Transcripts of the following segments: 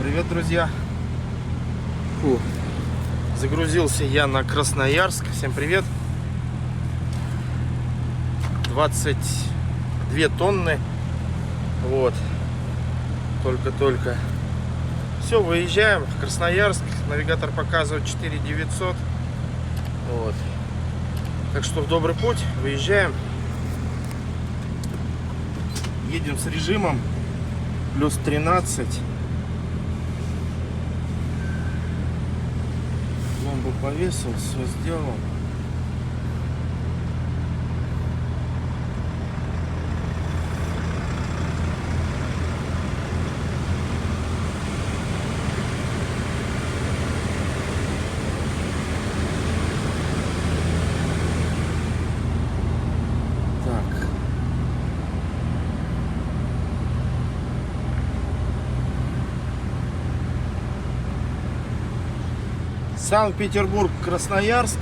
Привет, друзья! Загрузился я на Красноярск. Всем привет! 22 тонны. Вот. Только-только. Все, выезжаем в Красноярск. Навигатор показывает 4900. Вот. Так что в добрый путь. Выезжаем. Едем с режимом плюс 13. Пломбу повесил, все сделал. Так. Санкт-Петербург, Красноярск.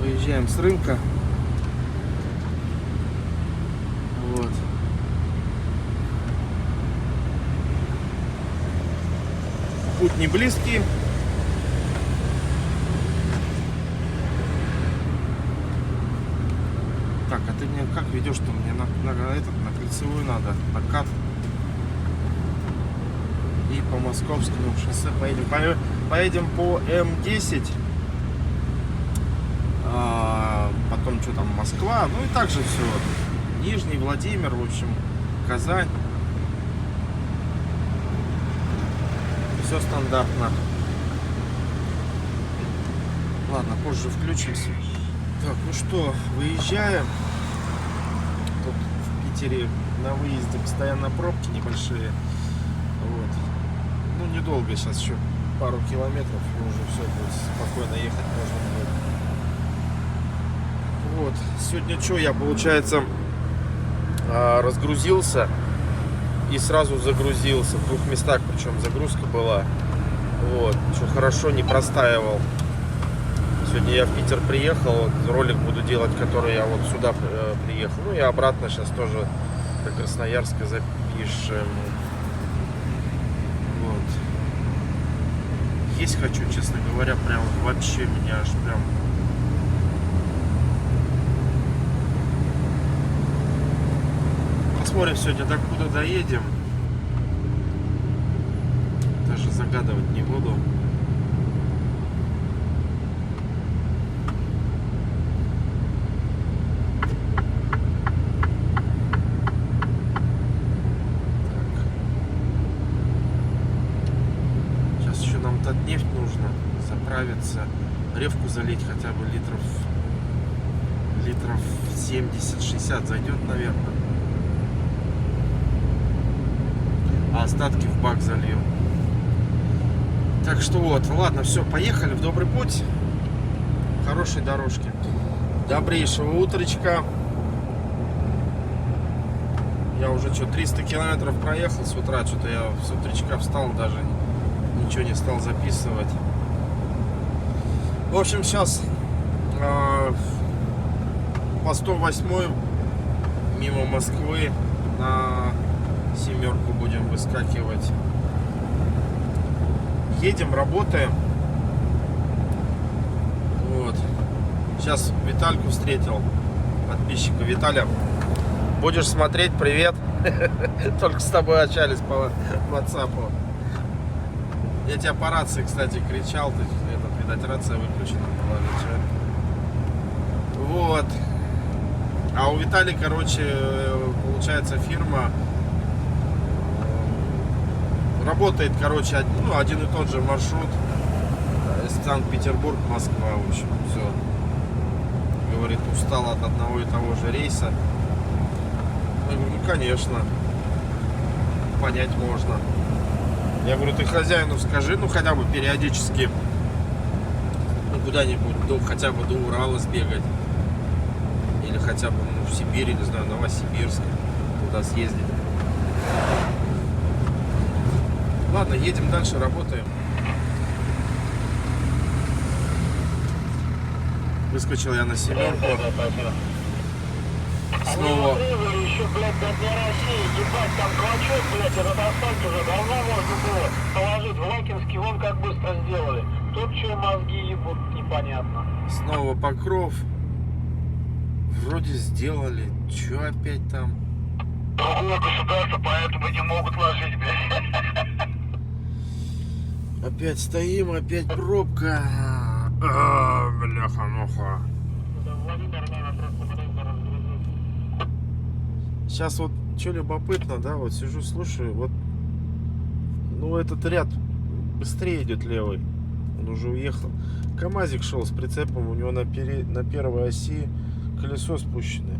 Выезжаем с рынка. Вот. Путь не близкий. Так, а ты мне как ведешь-то? Мне на кольцевую надо, накат. И по Московскому шоссе поедем по М10. Потом что там, Москва. Ну и также все. Нижний, Владимир, в общем, Казань. Все стандартно. Ладно, позже включимся. Так, ну что, выезжаем. Тут в Питере на выезде постоянно пробки небольшие. Вот. Ну, недолго, сейчас еще пару километров, и уже все будет спокойно ехать можно будет. Вот. Сегодня что, я, получается, разгрузился и сразу загрузился. В двух местах, причем загрузка была. Вот. Что хорошо, не простаивал. Сегодня я в Питер приехал, ролик буду делать, который я вот сюда приехал. Ну и обратно сейчас тоже до Красноярска запишем. Вот. Есть хочу, честно говоря, прям вообще меня аж прям... Посмотрим сегодня, докуда доедем. Даже загадывать не буду. Нефть нужно заправиться, ревку залить хотя бы литров 70-60 зайдет, наверное, а остатки в бак залью. Так что вот, ладно, все, поехали в добрый путь, хорошей дорожки, добрейшего утречка. Я уже 300 километров проехал с утра, что-то я с утречка встал, даже ничего не стал записывать. В общем, сейчас по 108 мимо Москвы на семерку будем выскакивать. Едем, работаем. Вот. Сейчас Витальку встретил, подписчика. Виталя, будешь смотреть? Привет. Только с тобой общались по WhatsApp. Я тебя по рации, кстати, кричал, ты, видать, рация выключена была вечером. Вот. А у Виталия, короче, получается, фирма работает, короче, один и тот же маршрут. Санкт-Петербург, Москва, в общем, все. Говорит, устал от одного и того же рейса. Я говорю, ну, конечно, понять можно. Я говорю, ты хозяину скажи, ну хотя бы периодически, ну куда-нибудь, хотя бы до Урала сбегать. Или хотя бы в Сибирь, не знаю, Новосибирск, туда съездить. Ладно, едем дальше, работаем. Выскочил я на семерку. Снова. Еще, блядь, до Дня России, ебать, там клочок, блядь, этот асфальт уже давно можно было положить. В Лакинске вон как быстро сделали. Тут что мозги ебут, непонятно. Снова Покров. Вроде сделали. Че опять там? Другое государство, поэтому не могут ложить, блядь. Опять стоим, опять пробка. Бляха-муха. Сейчас вот что любопытно, да, вот сижу, слушаю, вот, ну этот ряд быстрее идет левый, он уже уехал. КамАЗик шел с прицепом, у него на первой оси колесо спущенное.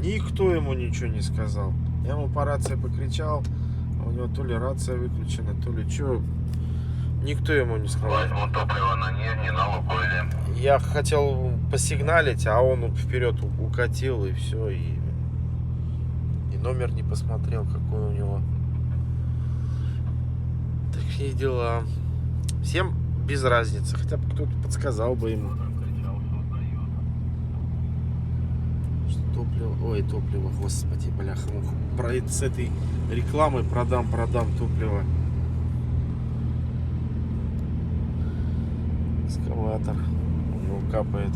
Никто ему ничего не сказал. Я ему по рации покричал, а у него то ли рация выключена, то ли что. Никто ему не сказал. Возьму топливо на Нивне, на Лукойле. Я хотел посигналить, а он вперед укатил, и все, и номер не посмотрел, какой у него. Такие дела. Всем без разницы, хотя бы кто-то подсказал бы ему. Что топливо, ой, топливо, господи, бляха, с этой рекламой продам топливо. Эскалатор, у него капает.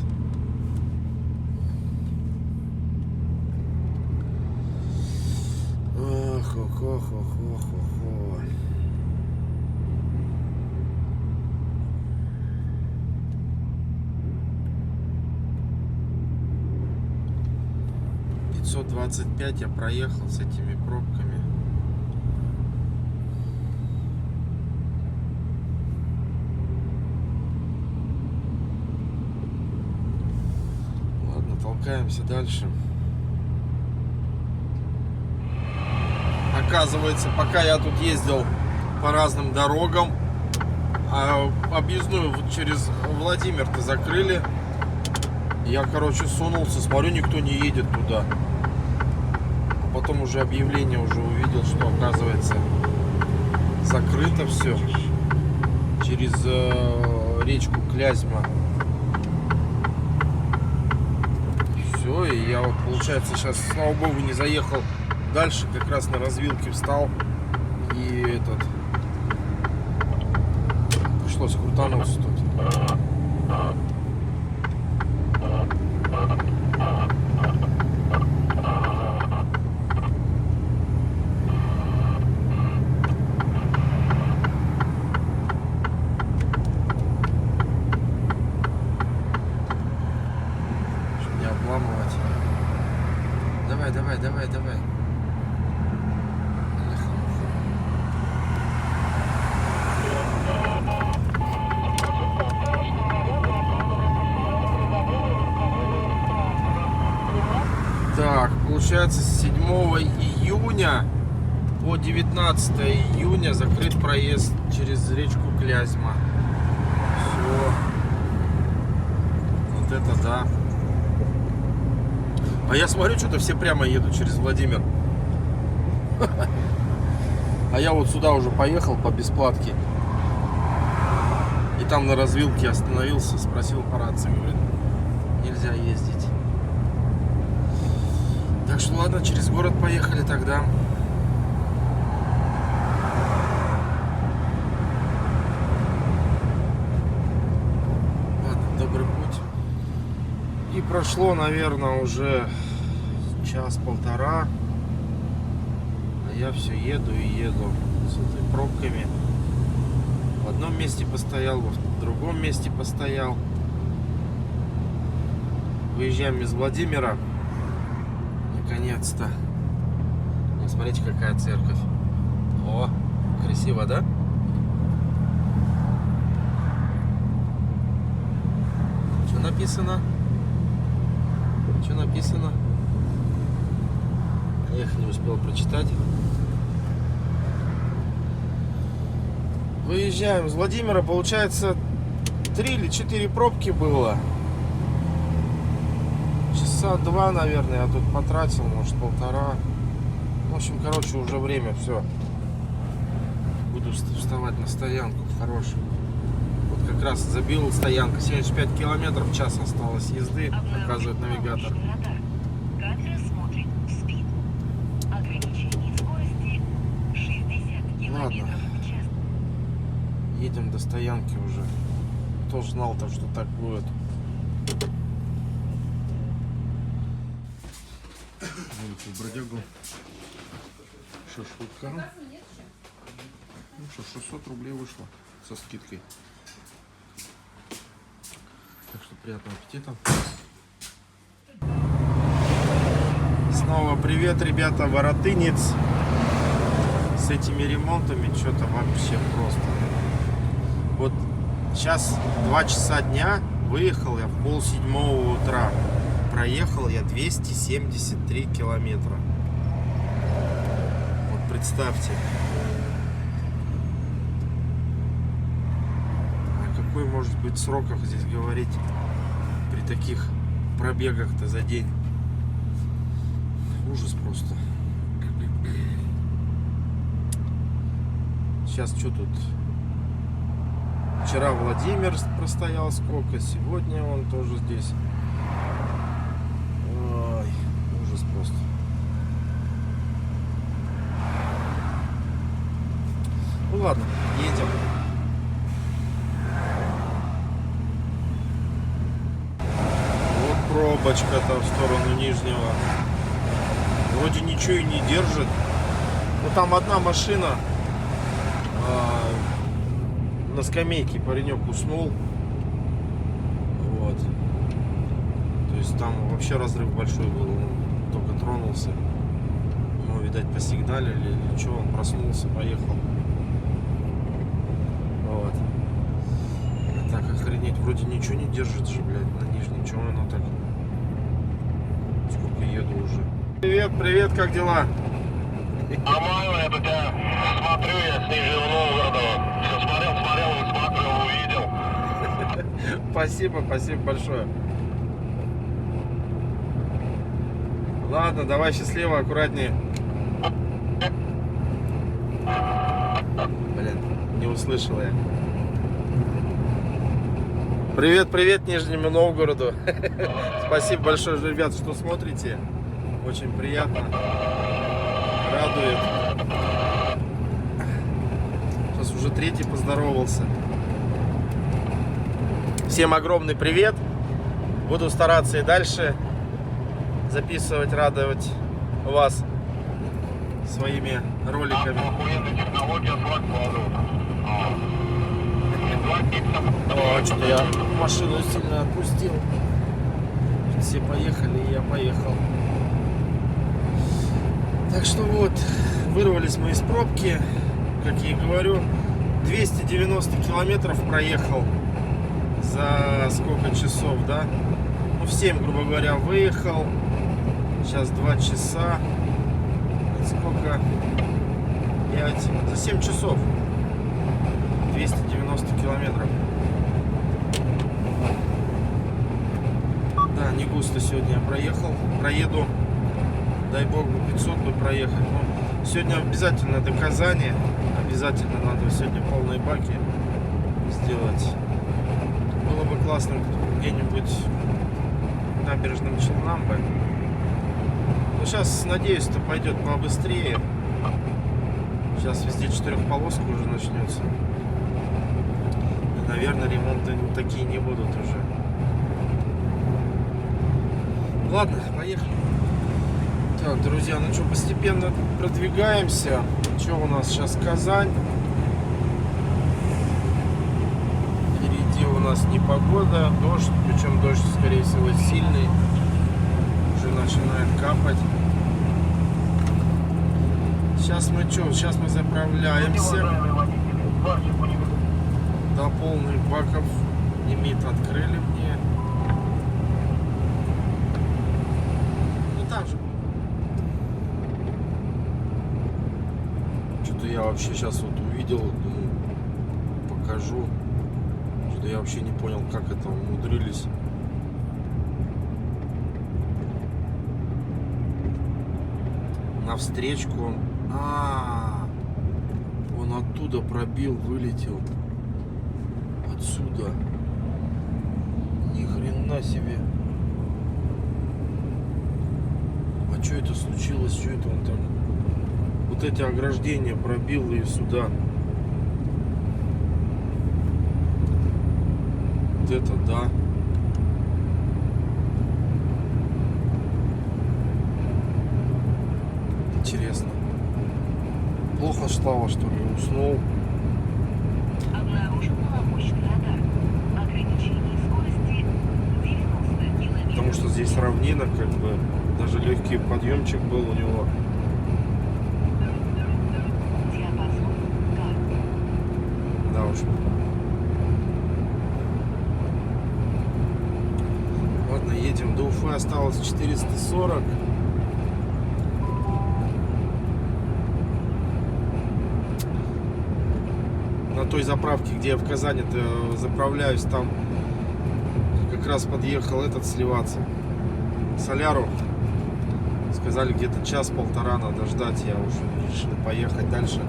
Ох. 525 я проехал с этими пробками. Ладно, толкаемся дальше. Оказывается, пока я тут ездил по разным дорогам, а объездную через Владимир-то закрыли. Я, короче, сунулся, смотрю, никто не едет туда. А потом уже объявление уже увидел, что, оказывается, закрыто все через речку Клязьма. Все, и я вот, получается, сейчас, слава богу, не заехал дальше, как раз на развилке встал, и этот пришлось крутануться тут. Чтобы не обламывать. Давай. Так, получается, с 7 июня по 19 июня закрыт проезд через речку Клязьма. Все. Вот это да. А я смотрю, что-то все прямо едут через Владимир. А я вот сюда уже поехал по бесплатке. И там на развилке остановился, спросил по рации, говорит, нельзя ездить. Так что ладно, через город поехали тогда. Ладно, добрый путь. И прошло, наверное, уже час-полтора. А я все еду и еду с этими пробками. В одном месте постоял, в другом месте постоял. Выезжаем из Владимира. Наконец-то. Вот смотрите, какая церковь. О, красиво, да? Что написано? Что написано? Я их не успел прочитать. Выезжаем из Владимира. Получается, 3 или 4 пробки было. Часа 2, наверное, я тут потратил, может, 1,5. В общем, короче, уже время, все. Буду вставать на стоянку хорошую. Вот как раз забил стоянка. 75 км в час осталось езды, показывает навигатор. Ладно. Едем до стоянки уже. Кто ж знал-то, что так будет. Вылетел бродягу. Шашлыка. Ну что, 600 рублей вышло со скидкой. Так что приятного аппетита. Снова привет, ребята, Воротынец. С этими ремонтами что-то вообще просто. Вот сейчас 2 часа дня, выехал я в 6:30 утра. Проехал я 273 километра. Вот представьте. О какой может быть сроках здесь говорить при таких пробегах-то за день? Ужас просто. Сейчас что тут? Вчера Владимир простоял сколько, сегодня он тоже здесь. Ой, ужас просто. Ну ладно, едем. Вот пробочка-то в сторону Нижнего. Вроде ничего и не держит. Но там одна машина. На скамейке паренек уснул. Вот. То есть там вообще разрыв большой был. Он только тронулся. Ему, видать, посигналили или что, он проснулся, поехал. Вот. А так охренеть, вроде ничего не держит же, блядь, на Нижнем. Чего оно так? Сколько еду уже. Привет, привет, как дела? Нормально, я тебя смотрю, я с Нижнего Новгорода. Все смотрел, увидел. Спасибо, спасибо большое. Ладно, давай счастливо, аккуратнее. Блин, не услышал я. Привет, привет Нижнему Новгороду. Спасибо большое, ребят, что смотрите. Очень приятно. Радует. Сейчас уже третий поздоровался. Всем огромный привет. Буду стараться и дальше записывать, радовать вас своими роликами. О, что-то я машину сильно отпустил. Все поехали, и я поехал. Так что вот, вырвались мы из пробки, как я и говорю, 290 километров проехал за сколько часов, да? Ну, в 7, грубо говоря, выехал. Сейчас 2 часа. Сколько? 5. За 7 часов. 290 километров. Да, не густо сегодня я проехал. Проеду. Дай бог бы 500 бы проехать. Но сегодня обязательно до Казани. Обязательно надо сегодня полные баки сделать. Было бы классно где-нибудь набережным Челнам бы. Но сейчас, надеюсь, это пойдет побыстрее. Сейчас везде 4-полоска уже начнется. И, наверное, ремонты такие не будут уже. Ладно, поехали. Так, друзья, ну что, постепенно продвигаемся. Что у нас сейчас? Казань. Впереди у нас непогода, дождь, причем дождь, скорее всего, сильный. Уже начинает капать. Сейчас мы что? Сейчас мы заправляемся до полных баков. Лимит открыли мне. Ну там же. Что-то я вообще сейчас вот увидел, думаю, покажу. Что-то я вообще не понял, как это умудрились. Навстречку он. Он оттуда пробил, вылетел. Отсюда. Ни хрена себе. А что это случилось? Что это он там? вот эти ограждения пробил и сюда. Вот это да. Интересно. Плохо стало, что ли? Уснул. Обнаружен маломощный радар. Ограничение скорости 90 км. Потому что здесь равнина, как бы. Даже легкий подъемчик был у него. Диапазон Г. Да уж. Ладно, едем до Уфы. Осталось 440. На той заправке, где я в Казани-то заправляюсь, там как раз подъехал этот сливаться. Соляру. Сказали, где-то час-полтора надо ждать. Я уже решил поехать дальше.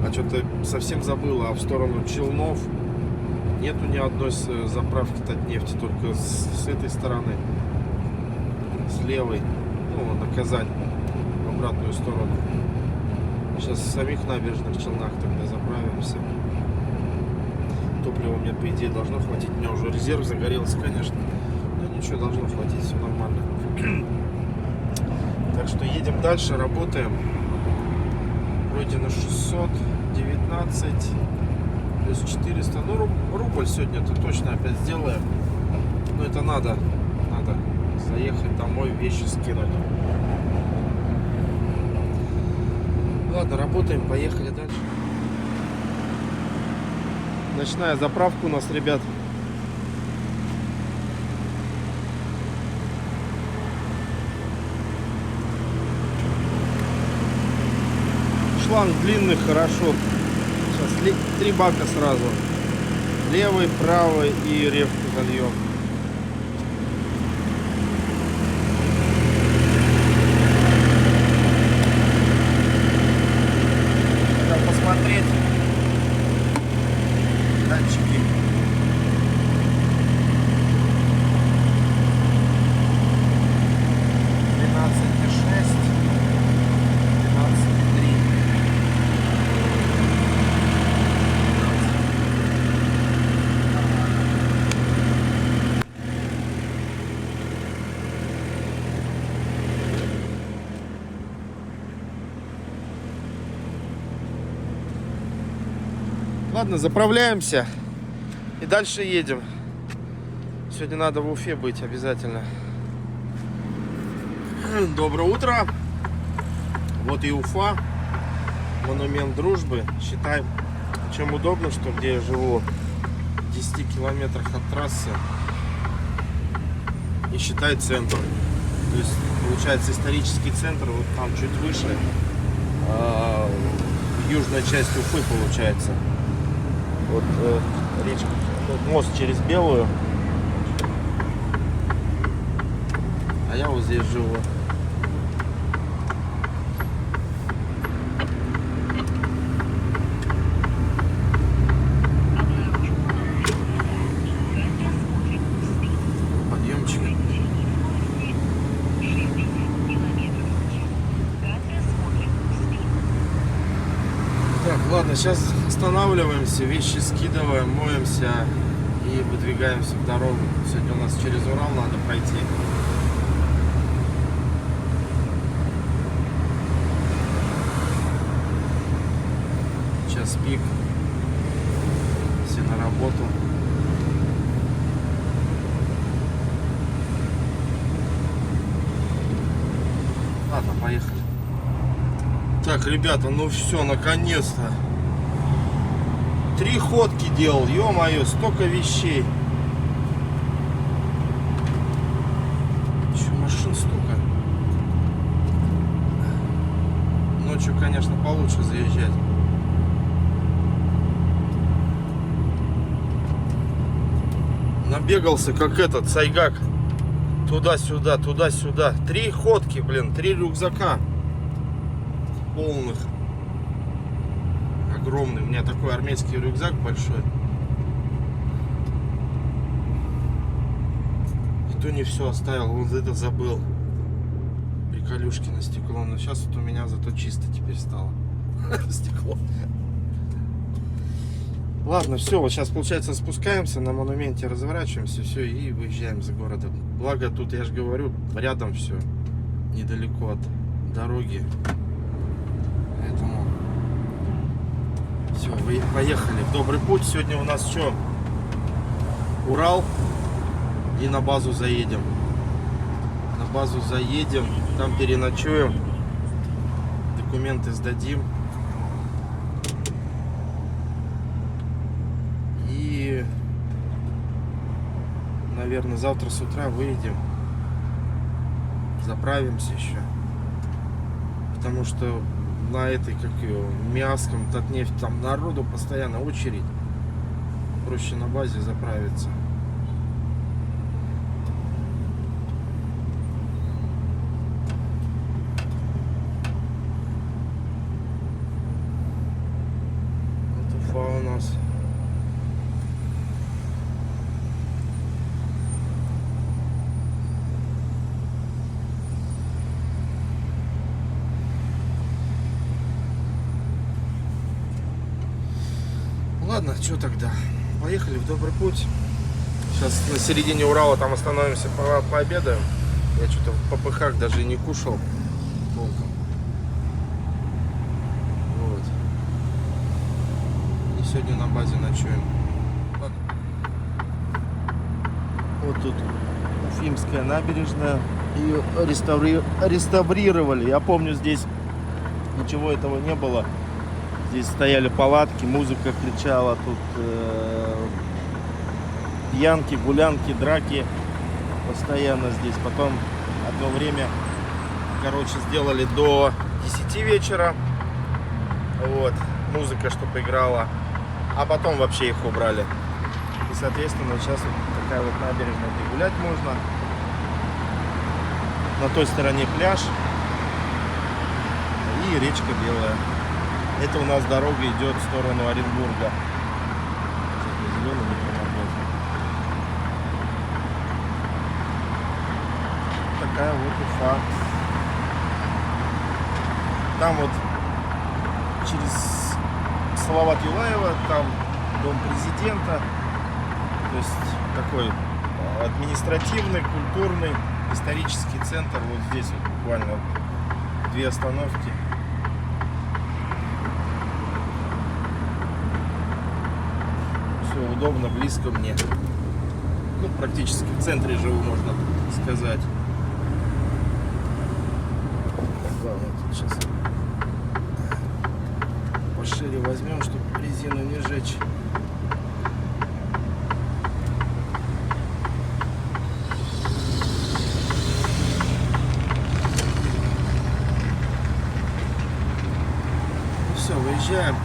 А что-то совсем забыл. А в сторону Челнов нету ни одной заправки от нефти. Только с этой стороны. С левой. Ну, на Казань. В обратную сторону. Сейчас в самих набережных Челнах тогда заправимся. Топлива у меня, по идее, должно хватить. У меня уже резерв загорелся, конечно. Но ничего, должно хватить, все нормально. Так что едем дальше, работаем. Вроде на 619 плюс 400. Ну, рубль сегодня-то точно опять сделаем. Но это надо заехать домой, вещи скинуть. Ладно, работаем, поехали дальше. Ночная заправка у нас, ребят. Шланг длинный, хорошо. Сейчас 3 бака сразу. Левый, правый и ревку зальем. Надо посмотреть. Датчики. Ладно, заправляемся и дальше едем. Сегодня надо в Уфе быть обязательно. Доброе утро. Вот и Уфа. Монумент дружбы. Считай, чем удобно, что где я живу, в 10 километрах от трассы. И считай центр. То есть получается исторический центр вот там чуть выше. Южная часть Уфы получается. Вот речка, мост через Белую. А я вот здесь живу. Подъемчик. Так, ладно, сейчас останавливаемся, вещи скидываем, моемся и выдвигаемся в дорогу. Сегодня у нас через Урал надо пройти. Час пик. Все на работу. Ладно, поехали. Так, ребята, ну все, наконец-то. 3 ходки делал, ё-моё, столько вещей. Еще машин столько. Ночью, конечно, получше заезжать. Набегался, как этот, сайгак. Туда-сюда, туда-сюда. 3 ходки, блин, 3 рюкзака. Полных. Огромный. У меня такой армейский рюкзак большой. И то не все оставил. Вот это забыл. Приколюшки на стекло. Но сейчас вот у меня зато чисто теперь стало. Стекло. Ладно, все, вот сейчас, получается, спускаемся на монументе, разворачиваемся, все, и выезжаем за городом. Благо, тут, я же говорю, рядом все, недалеко от дороги. Поэтому все, поехали в добрый путь. Сегодня у нас что? Урал. И на базу заедем. На базу заедем, там переночуем, документы сдадим. И, наверное, завтра с утра выйдем, заправимся еще. Потому что на этой, как ее, Миасском, Татнефть, там народу постоянно очередь. Проще на базе заправиться. Вот Уфа у нас. Ладно, что тогда? Поехали в добрый путь. Сейчас на середине Урала там остановимся, пообедаем. Я что-то в ППХ даже не кушал толком. Вот. И сегодня на базе ночуем. Ладно. Вот тут Уфимская набережная. Ее реставрировали. Я помню, здесь ничего этого не было. Здесь стояли палатки, музыка кричала, тут пьянки, гулянки, драки постоянно здесь. Потом одно время, короче, сделали до 10 вечера, вот, музыка, чтобы играла, а потом вообще их убрали. И, соответственно, сейчас вот такая вот набережная, где гулять можно. На той стороне пляж и речка Белая. Это у нас дорога идет в сторону Оренбурга. Такая вот Уфа. Там вот через Салават Юлаева, там дом президента. То есть такой административный, культурный, исторический центр. Вот здесь вот буквально 2 остановки. Удобно, близко мне. Ну, практически в центре живу, можно сказать. Главное, тут сейчас пошире возьмем, чтобы резину не жечь. Все, выезжаем.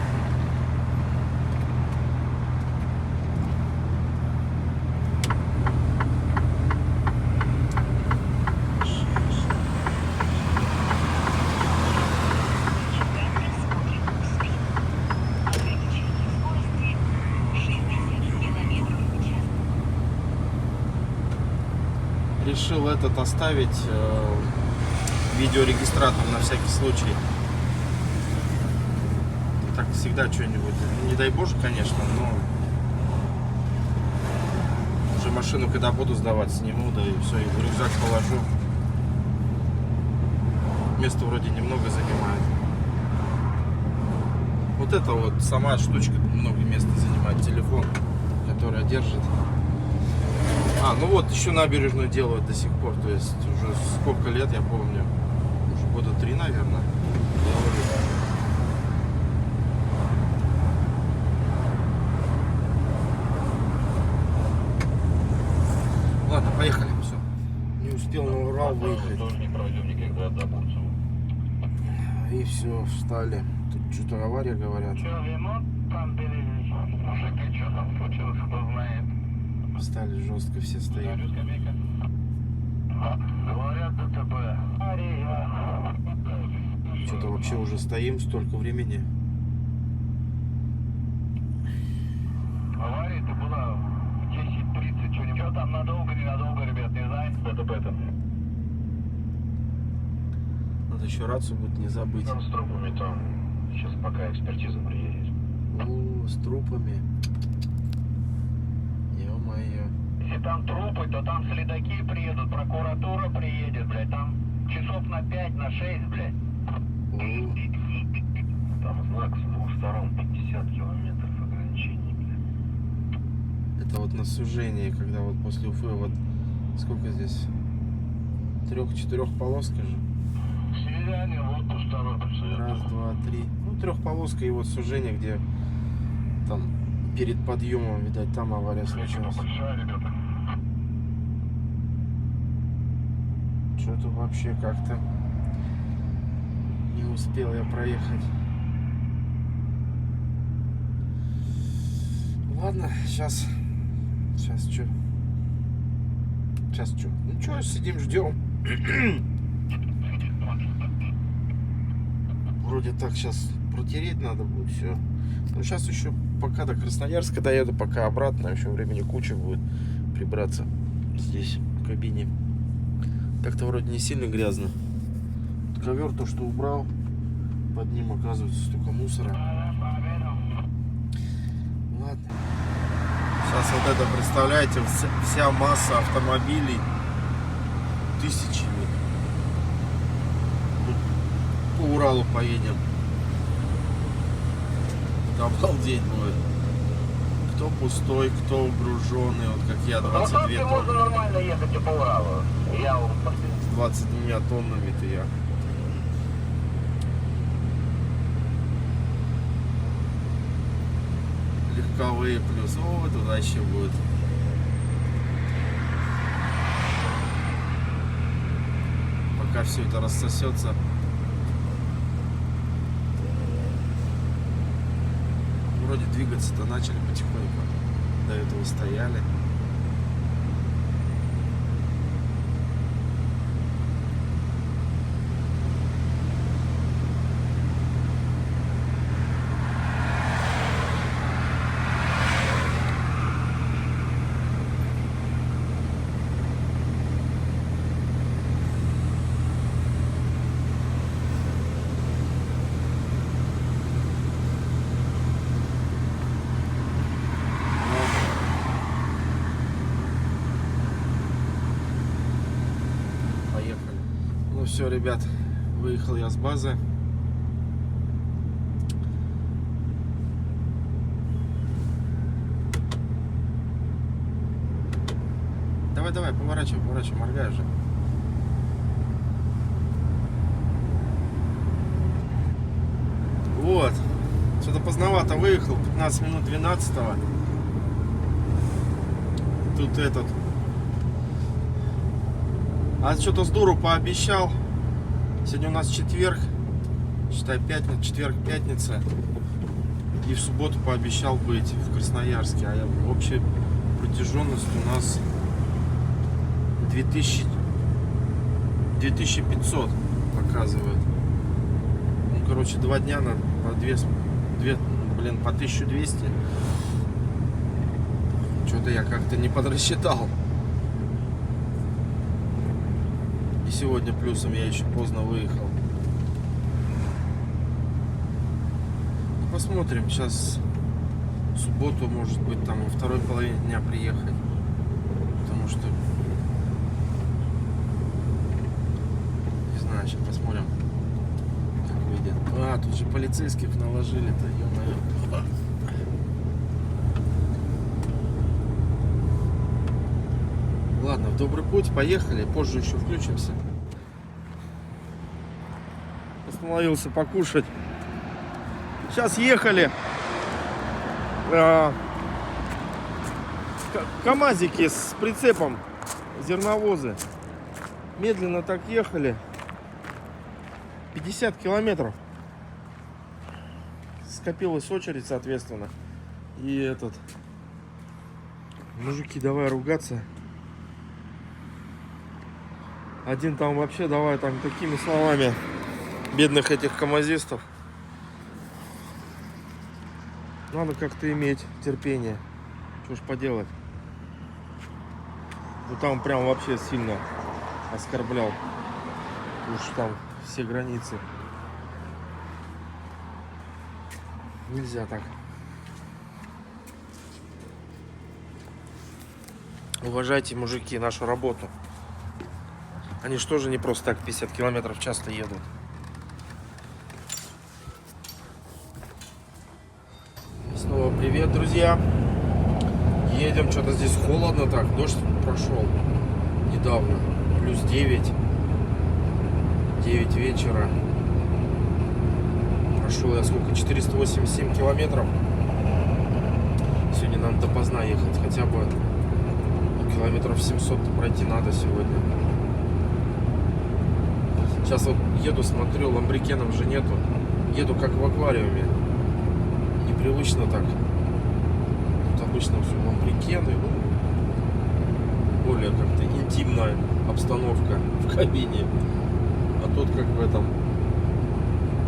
Решил этот оставить видеорегистратор на всякий случай. Так всегда что-нибудь, не дай боже, конечно, но уже машину, когда буду сдавать, сниму, да и все, и в рюкзак положу. Место вроде немного занимает. Вот это вот сама штучка много места занимает, телефон, который держит. А, ну вот еще набережную делают до сих пор, то есть уже сколько лет, я помню, уже года 3, наверное. Ладно, поехали, все. Не успел на Урал выехать. Тоже не пройдем никогда до Бурцева. И все, встали. Тут что-то авария, говорят. Че, ремонт там перевели? Мужики, что там случилось, кто знает. Встали жестко, все стоят. Говорят, ДТП. Что-то вообще уже стоим столько времени. Авария-то была в 10:30. Что там надолго, ненадолго, ребят, не знаете? ДТП-то. Надо еще рацию будет не забыть. Там с трупами там Сейчас пока экспертиза приедет. О, с трупами. Ё-моё. Если там трупы, то там следаки приедут, прокуратура приедет, блядь. Там часов на 5, на 6, блядь. О, Там знак с двух сторон 50 километров ограничений, блядь. это вот на сужении, когда вот после Уфы вот сколько здесь? 3-4 полоска же. Северяне, вот ту сторону. Раз, два, три. Ну, трехполоска и вот сужение, где там перед подъемом, видать, там авария случилась. Большая, ребята. Что-то вообще как-то не успел я проехать. Ладно, сейчас что? Сейчас что? Ну что, сидим, ждем. Вроде так сейчас протереть надо будет все. Ну сейчас еще пока до Красноярска доеду, пока обратно, еще времени куча будет прибраться здесь в кабине. Так-то вроде не сильно грязно. Ковер то, что убрал, под ним оказывается столько мусора. Ладно. Сейчас вот это, представляете, вся масса автомобилей тысячами. По Уралу поедем. Это обалдеть будет. Кто пустой, кто угруженный, вот как я, 22 можно тонны. нормально ехать и по Уралу. Я С 22 тоннами-то я. Легковые плюс. О, туда еще будет. Пока все это рассосется. Вроде двигаться-то начали потихоньку. До этого стояли. Поехали. Ну все, ребят, выехал я с базы. Давай, поворачивай, моргай уже. Вот. Что-то поздновато выехал, 15 минут 12-го. Тут этот... А что-то с дуру пообещал. Сегодня у нас четверг. Считай, пятница, четверг, пятница. И в субботу пообещал быть в Красноярске. А общая протяженность у нас 2500 показывает. Ну, короче, 2 дня на по 1200. Что-то я как-то не подрасчитал. И сегодня плюсом я еще поздно выехал. Посмотрим. Сейчас в субботу, может быть, там во второй половине дня приехать. Потому что... Не знаю, сейчас посмотрим, как выйдет. А, тут же полицейских наложили-то, ё-моё. Ладно, в добрый путь, поехали. Позже еще включимся. Остановился покушать. Сейчас ехали. КамАЗики с прицепом, зерновозы. Медленно так ехали. 50 километров. Скопилась очередь, соответственно. И этот... Мужики, давай ругаться. Один там вообще, давай там такими словами бедных этих камазистов. Надо как-то иметь терпение. Что ж поделать. Ну там прям вообще сильно оскорблял. Уж там все границы. Нельзя так. Уважайте, мужики, нашу работу. Они же тоже не просто так 50 километров часто едут. Снова привет, друзья. Едем, что-то здесь холодно так. Дождь прошел недавно. Плюс 9. 9 вечера. Прошел я сколько? 487 километров. Сегодня нам допоздна ехать. Хотя бы километров 700 пройти надо сегодня. Сейчас вот еду, смотрю, ламбрикенов же нету. Еду как в аквариуме. Непривычно так. Тут обычно все ламбрикены. Более как-то интимная обстановка в кабине. А тут как в этом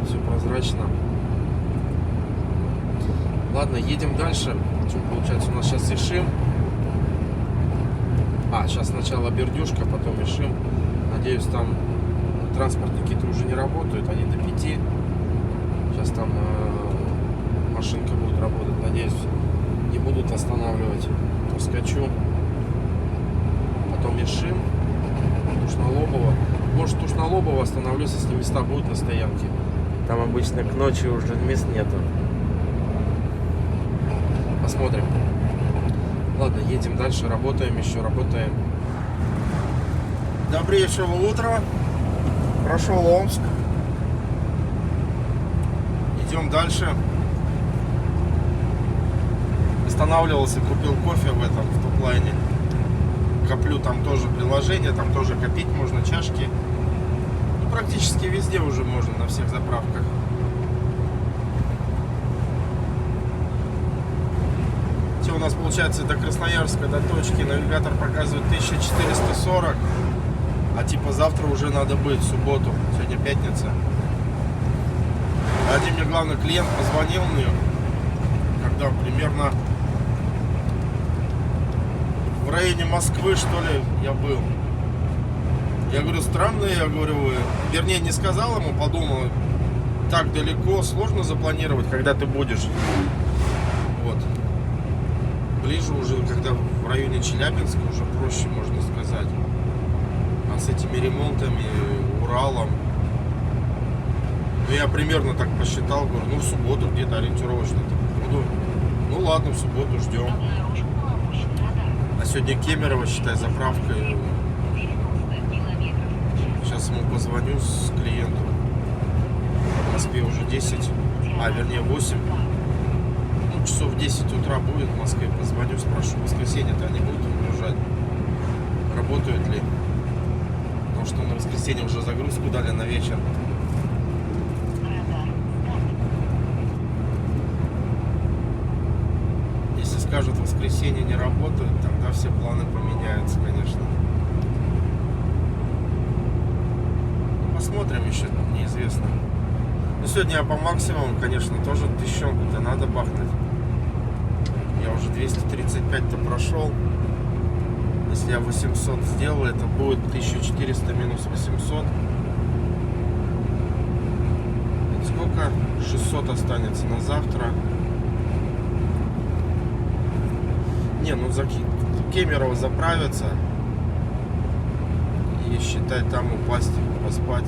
все прозрачно. Ладно, едем дальше. Что получается, у нас сейчас Ишим. Сейчас сначала Бердюшка, потом Ишим. Надеюсь, там транспортники-то уже не работают, они до 5. Сейчас там машинка будет работать, надеюсь, не будут останавливать. Поскочу. Потом Ишим, Тушнолобово. Может, Тушнолобово остановлюсь, если места будут на стоянке. Там обычно к ночи уже мест нету. Посмотрим. Ладно, едем дальше, работаем еще, работаем. Добрейшего утра. Прошел Омск. Идем дальше. Останавливался, купил кофе в этом, в топлайне. Коплю там тоже приложение, там тоже копить можно, чашки. Ну, практически везде уже можно, на всех заправках. У нас получается до Красноярска, до точки, навигатор показывает 1440, а типа завтра уже надо быть, в субботу, сегодня пятница. Один мне главный клиент позвонил мне, когда примерно в районе Москвы, что ли, я был. Я говорю, странно, я говорю, вернее, не сказал ему, подумал, так далеко, сложно запланировать, когда ты будешь. Вот. Ближе уже, когда в районе Челябинска, уже проще, можно сказать. А с этими ремонтами, Уралом, ну, я примерно так посчитал, говорю, ну, в субботу где-то ориентировочно буду. Ну, ладно, в субботу ждем. А сегодня Кемерово, считай, заправкой. Сейчас ему позвоню с клиентом. В Москве уже 10, вернее 8. Часов 10 утра будет в Москве, позвоню, спрошу, в воскресенье-то они будут выгружать, работают ли, потому что на воскресенье уже загрузку дали на вечер. Если скажут, в воскресенье не работают, тогда все планы поменяются, конечно. Посмотрим еще, неизвестно. Но сегодня я по максимуму, конечно, тоже тысячонку-то надо бахнуть. Я уже 235-то прошел. Если я 800 сделал, это будет 1400 минус 800. Это сколько? 600 останется на завтра. Не, ну за Кемерово заправиться. И считай, там упасть, поспать.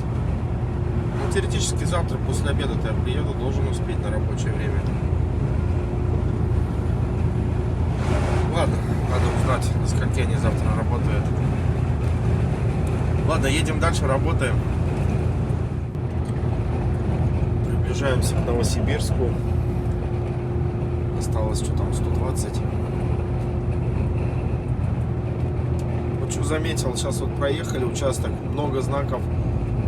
Ну, теоретически завтра после обеда-то я приеду, должен успеть на рабочее время. Ладно, надо узнать, на скольки они завтра работают. Ладно, едем дальше, работаем. Приближаемся к Новосибирску. Осталось что там, 120. Вот что заметил, сейчас вот проехали участок, много знаков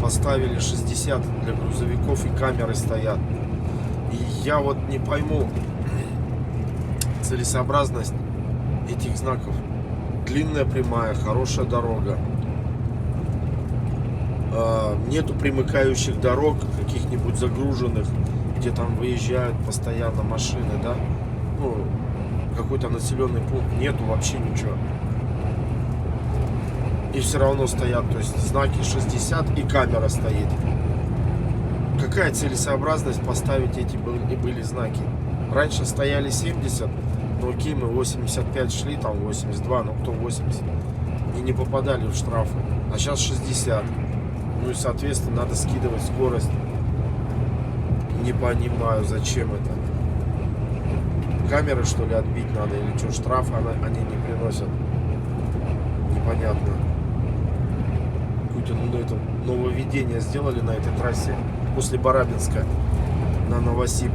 поставили, 60 для грузовиков и камеры стоят. И я вот не пойму целесообразность этих знаков. Длинная прямая, хорошая дорога. Нету примыкающих дорог каких-нибудь загруженных, где там выезжают постоянно машины, да? Ну, какой-то населенный пункт, нету вообще ничего. И все равно стоят, то есть знаки 60 и камера стоит. какая целесообразность поставить эти были знаки? Раньше стояли 70, ну окей, мы 85 шли, там 82, ну кто 80. И не попадали в штрафы. А сейчас 60. Ну и соответственно надо скидывать скорость. Не понимаю, зачем это. Камеры что ли отбить надо или что, штрафы они не приносят. Непонятно. Какое-то это нововведение сделали на этой трассе после Барабинска на Новосиб.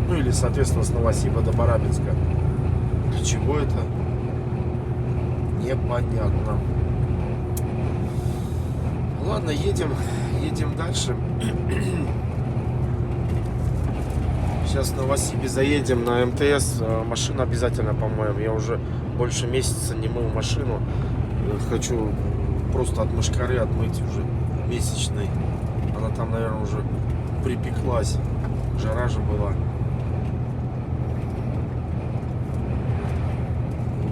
Ну или соответственно с Новосиба до Барабинска. Для чего это? Непонятно. Ладно, едем дальше. Сейчас в Новосибе заедем на МТС. Машину обязательно помоем. Я уже больше месяца не мыл машину. Хочу просто от мошкары отмыть уже месячной. Она там, наверное, уже припеклась. Жара же была.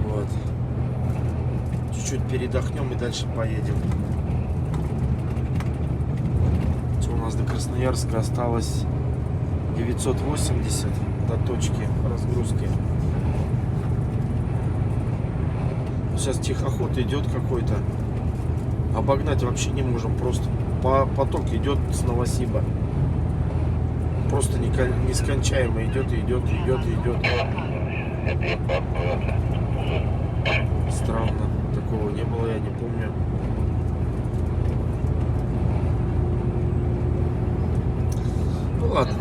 Вот. Чуть-чуть передохнем и дальше поедем. Что у нас до Красноярска осталось? 980 до точки разгрузки. Сейчас техоход идет какой-то. Обогнать вообще не можем. Просто поток идет с Новосиба. Просто нескончаемо идет и идет, идет и идет. Странно. Такого не было, я не помню. Ну ладно.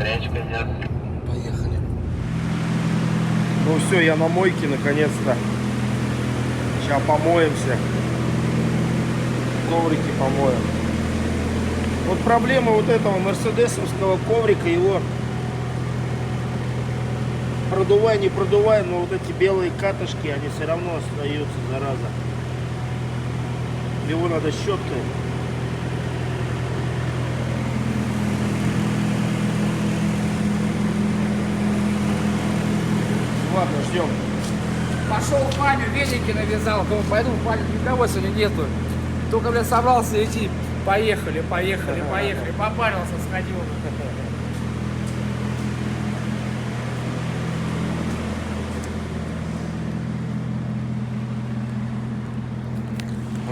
Поехали. Ну все, я на мойке наконец-то. Сейчас помоемся. Коврики помоем. Вот проблема вот этого мерседесовского коврика, его продувай, не продувай, но вот эти белые катышки, они все равно остаются, зараза. Его надо щеткой. Ладно, ждем. Пошел в баню, велики навязал. Думаю, пойду в баню, никого сегодня нету. Только, блядь, собрался идти. Поехали. Попарился, сходил.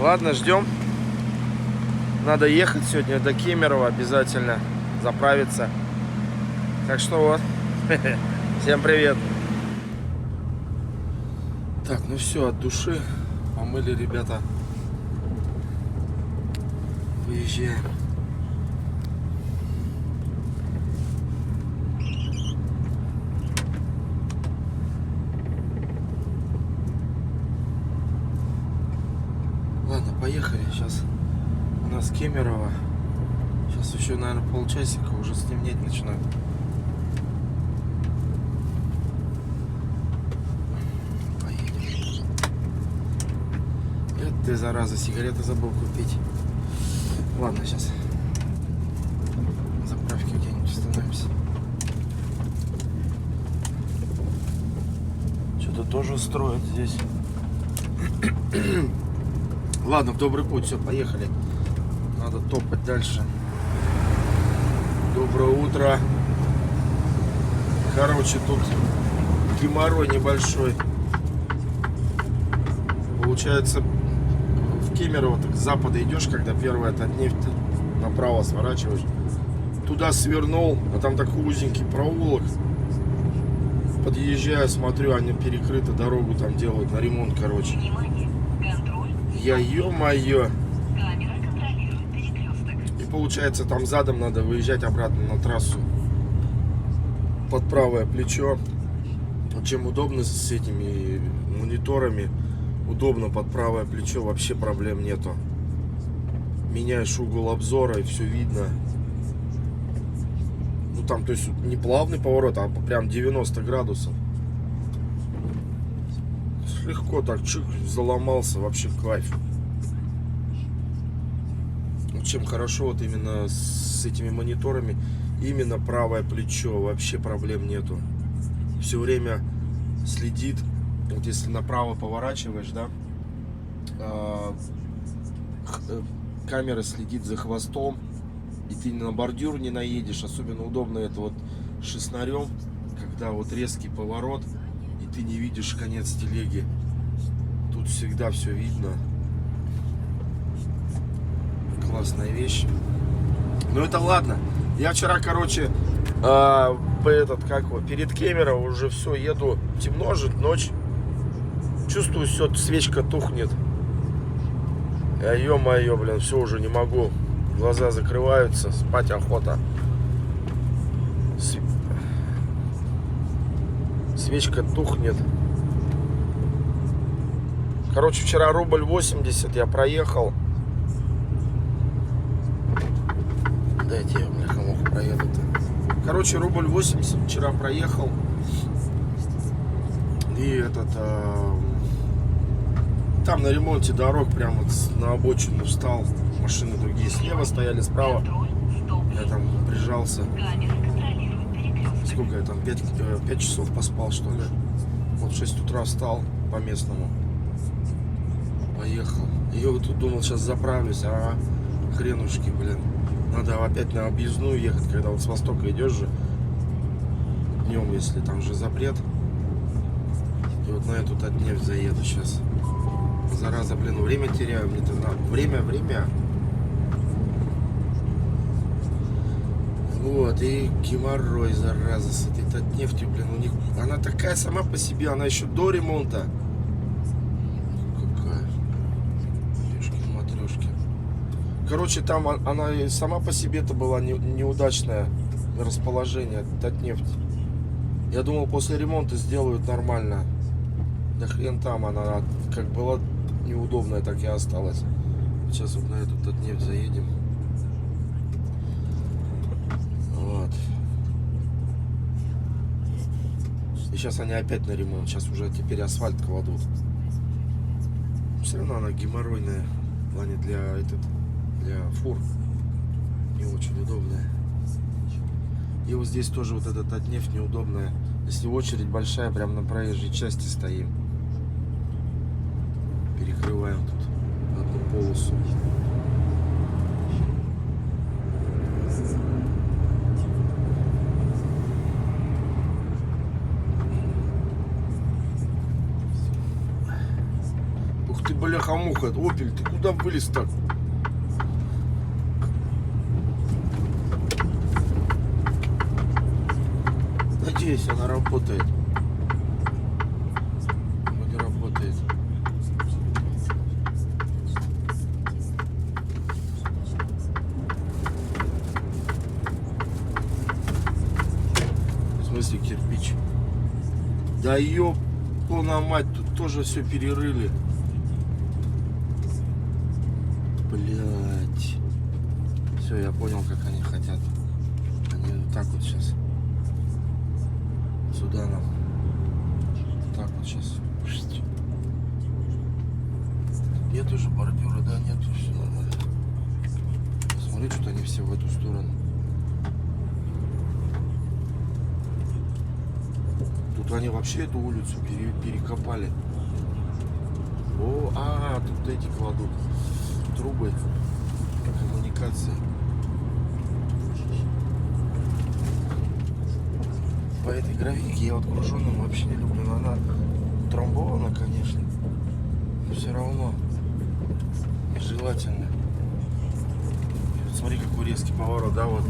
Ладно, ждем. Надо ехать сегодня до Кемерово обязательно, заправиться. Так что вот. Всем привет. Так, ну все, от души помыли, ребята. Выезжаем. Ладно, поехали. Сейчас у нас Кемерово. Сейчас еще, наверное, полчасика, уже стемнеть начинает. Ты, зараза, сигареты забыл купить. Ладно, сейчас на заправке где-нибудь остановимся. Что-то тоже строят здесь. Ладно, в добрый путь, все, поехали. Надо топать дальше. Доброе утро. Короче, тут геморрой небольшой. Получается, Кемерово, так с запада идешь, когда первая от нефти направо сворачиваешь, туда свернул, а там такой узенький проулок. Подъезжаю, смотрю, они перекрыты, дорогу там делают на ремонт, короче. Внимание! Контроль. Я ё-моё. Камера контролирует перекресток. И получается, там задом надо выезжать обратно на трассу под правое плечо. Чем удобно с этими мониторами. Удобно под правое плечо, вообще проблем нету. Меняешь угол обзора и все видно. Ну там, то есть не плавный поворот, а прям 90 градусов. Легко так, чик, заломался, вообще кайф. Вот чем хорошо вот именно с этими мониторами, именно правое плечо, вообще проблем нету. Все время следит. Вот если направо поворачиваешь, да, камера следит за хвостом, и ты на бордюр не наедешь. Особенно удобно это вот шестнарем, когда вот резкий поворот, и ты не видишь конец телеги. Тут всегда все видно. Классная вещь. Ну это ладно. Я вчера, короче, перед Кемерово уже все, еду, темно же, ночь. Чувствую, все, свечка тухнет. Ё-моё, блин, все, уже не могу. Глаза закрываются, спать охота. Свечка тухнет. Короче, вчера рубль 80 я проехал. Дайте я, бляха, мог проеду-то. Короче, рубль 80 вчера проехал. И там на ремонте дорог прям вот на обочину встал. Машины другие слева стояли, справа. Контроль. Стоп. Я там прижался. Камера контролирует перекресток. Сколько я там, 5 часов поспал, что ли. Вот в 6 утра встал по местному. Поехал. И вот тут думал, сейчас заправлюсь, а хренушки, блин. Надо опять на объездную ехать, когда вот с востока идешь же. Днем, если там же запрет. И вот на эту Татнефть заеду сейчас. Зараза, блин, время теряю. Мне-то время. Вот, и геморрой, зараза, с этой Татнефтью, блин, у них... Она такая сама по себе, она еще до ремонта. Какая? Ёшки-матрёшки. Короче, там она и сама по себе-то была неудачное расположение, Татнефть. Я думал, после ремонта сделают нормально. Да хрен там, она как была неудобная, так и осталась. Сейчас вот на эту Татнефть заедем. Вот. И сейчас они опять на ремонт. Сейчас уже теперь асфальт кладут. Все равно она геморройная. В плане для фур. Не очень удобная. И вот здесь тоже вот эта Татнефть неудобная. Если очередь большая, прям на проезжей части стоим. Перекрываем тут одну полосу. Ух ты, бляха-муха, Опель, ты куда вылез так? Надеюсь, она работает. Вроде работает. В смысле кирпич? Да ёпана мать, тут тоже все перерыли. Блять. Все, я понял, как они хотят. Они вот так вот сейчас. Сюда нам. Так вот сейчас. Нет уже бордюра, да, нет, все нормально. Смотри, что-то они все в эту сторону. Тут они вообще эту улицу перекопали. Тут эти кладут трубы коммуникации. По этой гравийке я вот круженым вообще не люблю. Но она утрамбована, конечно. Но все равно желательно. Смотри, какой резкий поворот, да, вот.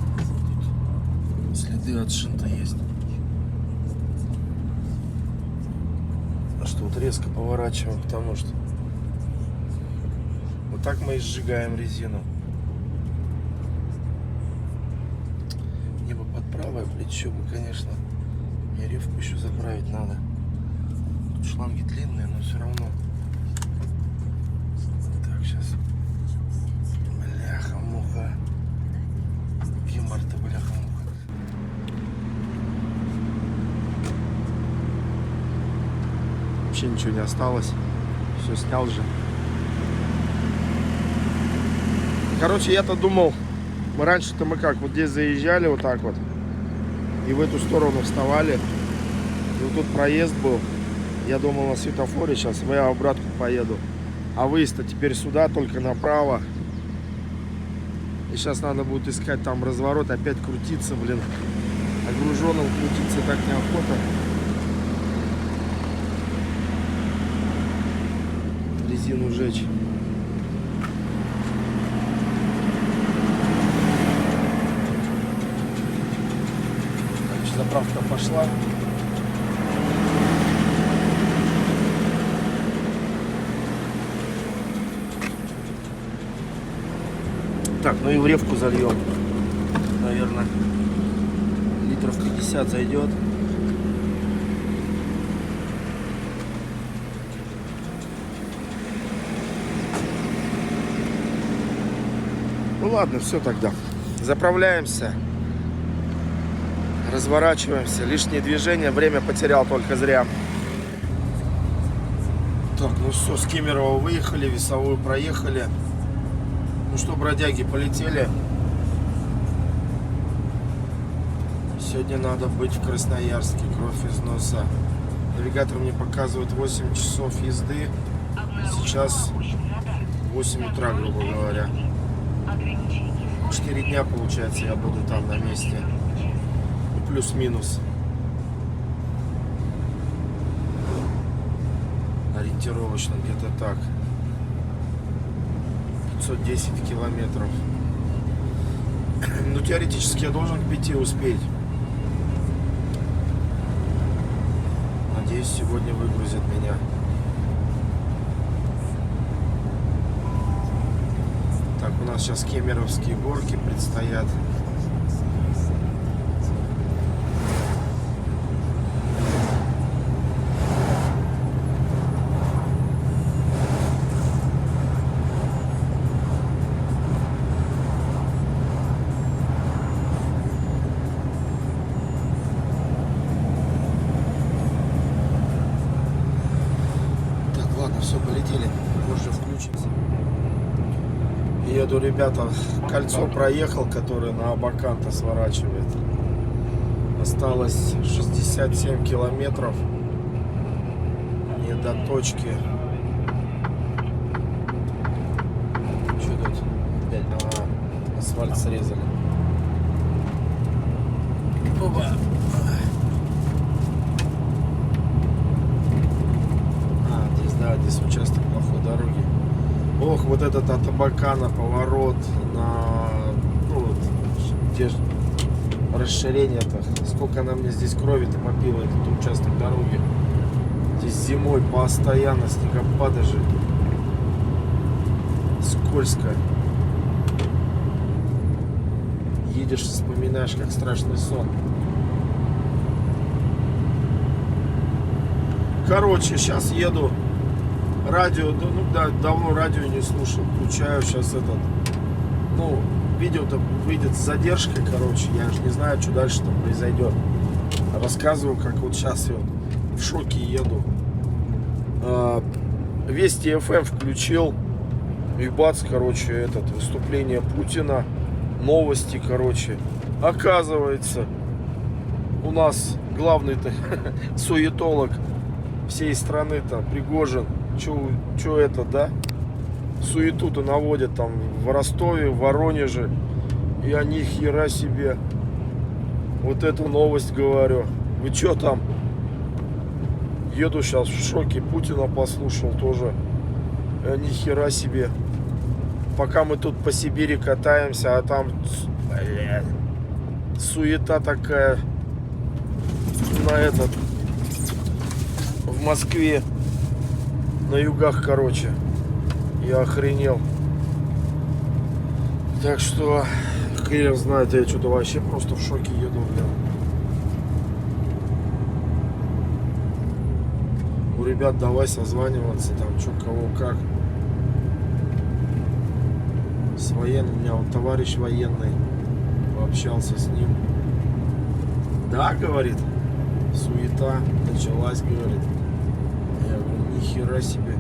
Тут следы от шинта есть. А что вот резко поворачиваем, потому что вот так мы и сжигаем резину. Небо под правое плечо бы, конечно. Мне ревку еще заправить надо. Тут шланги длинные, но все равно. Так, сейчас. Бляха-муха. Гемор-то, бляха-муха. Вообще ничего не осталось. Все снял же. Короче, я-то думал, раньше-то мы как, вот здесь заезжали вот так вот. И в эту сторону вставали. И вот тут проезд был. Я думал, на светофоре сейчас я обратно поеду. А выезд-то теперь сюда, только направо. И сейчас надо будет искать там разворот, опять крутиться, блин. Огруженным крутиться так неохота. Резину жечь. Короче, заправка пошла. Так, ну и в ревку зальем. Наверное, литров 50 зайдет. Ну ладно, все тогда. Заправляемся. Разворачиваемся. Лишние движения. Время потерял только зря. Так, ну все, с Кемерово выехали, Весовую проехали. Ну что, бродяги, полетели. Сегодня надо быть в Красноярске. Кровь из носа. Навигатор мне показывает 8 часов езды. Сейчас 8 утра, грубо говоря. 4 дня, получается, я буду там на месте. Ну, плюс-минус. Ориентировочно где-то так. 510 километров. Ну, теоретически я должен к 5 успеть. Надеюсь, сегодня выгрузят меня. Так, у нас сейчас Кемеровские горки предстоят. Все, полетели, позже включимся. Еду, ребята, кольцо проехал, которое на Абаканта сворачивает. Осталось 67 километров. Не до точки. Что тут? Асфальт срезали. Опа. Здесь участок плохой дороги. Ох, вот этот от Абакана поворот на, ну, вот, где же расширение-то. Сколько она мне здесь крови-то попила, этот участок дороги. Здесь зимой постоянно снегопады же. Скользко. Едешь, вспоминаешь, как страшный сон. Короче, сейчас еду. Радио, ну да, давно радио не слушал. Включаю сейчас этот. Ну, видео-то выйдет с задержкой, короче. Я же не знаю, что дальше там произойдет. Рассказываю, как вот сейчас я в шоке еду. Вести ФМ включил. И бац, короче, этот выступление Путина. Новости, короче. Оказывается, у нас главный-то суетолог всей страны-то Пригожин. Че это, да? Суету-то наводят там в Ростове, в Воронеже. И они хера себе. Вот эту новость говорю. Вы че там? Еду сейчас в шоке. Путина послушал тоже. И они хера себе. Пока мы тут по Сибири катаемся, а там, блядь, суета такая на этот, в Москве. На югах, короче. Я охренел. Так что, хрен знает, я что-то вообще просто в шоке еду, блин. У ребят давай созваниваться, там, что, кого, как. С военным, у меня вот товарищ военный. Пообщался с ним. Да, говорит, суета началась, говорит. Я говорю, нихера себе.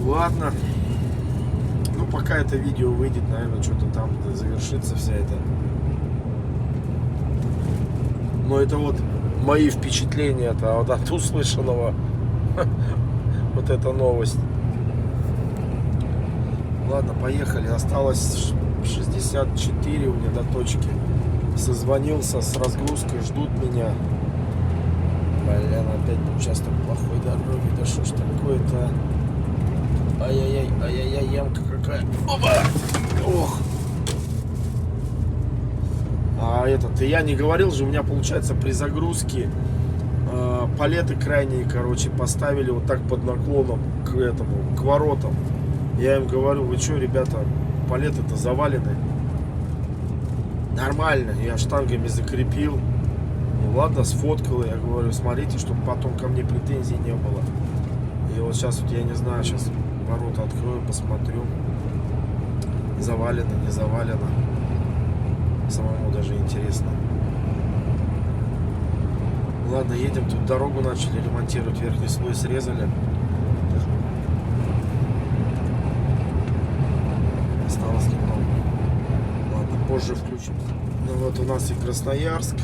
Ладно. Ну, пока это видео выйдет, наверное, что-то там завершится вся эта. Но это вот мои впечатления-то вот от услышанного. Вот эта новость. Ладно, поехали. Осталось 64 у меня до точки. Созвонился с разгрузкой, ждут меня. Блин, опять участок плохой дороги. Да что ж такое-то? Ай-яй-яй, ай-яй-яй, ямка какая. Опа! Ох! А этот, я не говорил же, у меня получается при загрузке палеты крайние, короче, поставили вот так под наклоном к этому, к воротам. Я им говорю, вы что, ребята, палеты-то завалены. Нормально, я штангами закрепил. Ну ладно, сфоткал, я говорю, смотрите, чтобы потом ко мне претензий не было. И вот сейчас вот я не знаю, сейчас ворота открою, посмотрю. Завалено, не завалено. Самому даже интересно. Ладно, едем, тут дорогу начали ремонтировать, верхний слой срезали. Осталось немного. Ладно, позже включим. Ну вот у нас и Красноярск.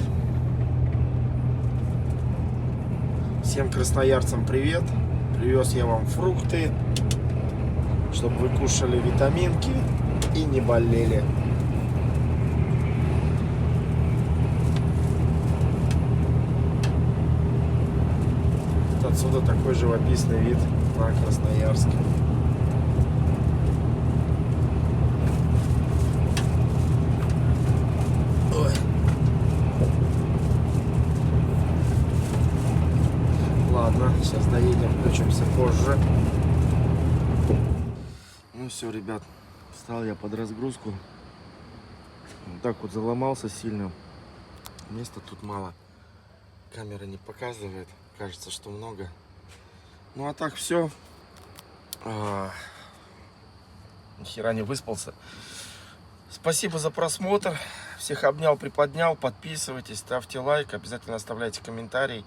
Всем красноярцам привет. Привез я вам фрукты, чтобы вы кушали витаминки и не болели. Отсюда такой живописный вид на Красноярск. Ой. Ладно, сейчас доедем, включимся позже. Ну все, ребят, встал я под разгрузку. Вот так вот заломался сильно. Места тут мало. Камера не показывает. Кажется, что много. Ну а так все. Ни хера не выспался. Спасибо за просмотр. Всех обнял, приподнял. Подписывайтесь, ставьте лайк. Обязательно оставляйте комментарий.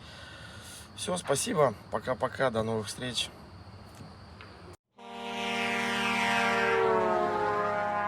Все, спасибо. Пока-пока. До новых встреч.